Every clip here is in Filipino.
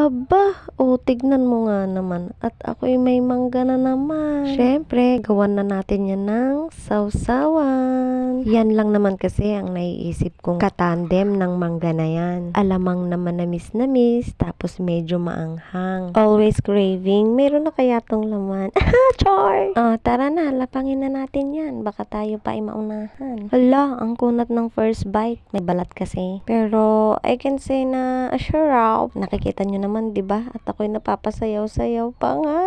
Aba, o tignan mo nga naman. At ako'y may mangga na naman. Syempre, gawan na natin yan ng sausawan. Yan lang naman kasi ang naiisip kong katandem ng mangga na yan. Alamang naman na miss, tapos medyo maanghang. Always craving, meron na kaya tong laman. Char! Tara na, lapangin na natin yan. Baka tayo pa ay maunahan. Hala, ang kunat ng first bite. May balat kasi. Pero, I can say na, sure, nakikita nyo naman, 'di ba? At ako'y napapasayaw-sayaw pa nga.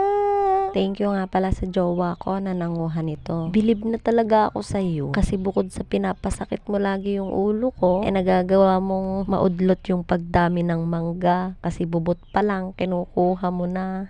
Thank you nga pala sa jowa ko na nanguha nito. Bilib na talaga ako sa iyo kasi bukod sa pinapasakit mo lagi yung ulo ko, nagagawa mong maudlot yung pagdami ng mangga kasi bubot pa lang kinukuha mo na.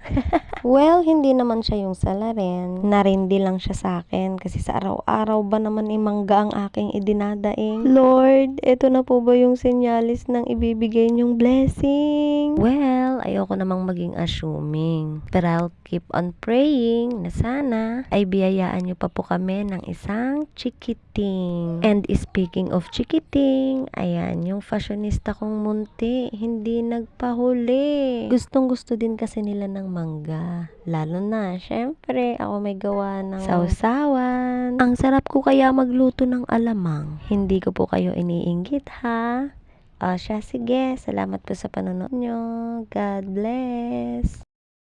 Well, hindi naman siya yung salarin. Narindi lang siya sa akin kasi sa araw-araw ba naman mangga ang aking idinadaing. Lord, eto na po ba yung senyalis ng ibibigay niyong blessing? Well, ayoko namang maging assuming. But I'll keep on praying na sana ay biyayaan niyo pa po kami ng isang chikiting. And speaking of chikiting, ayan, yung fashionista kong munti, hindi nagpahuli. Gustong gusto din kasi nila ng mangga. Lalo na, syempre, ako may gawa ng sausawan. Ang sarap ko kaya magluto ng alamang. Hindi ko po kayo iniinggit ha. Siya, sige. Salamat po sa panonood nyo. God bless.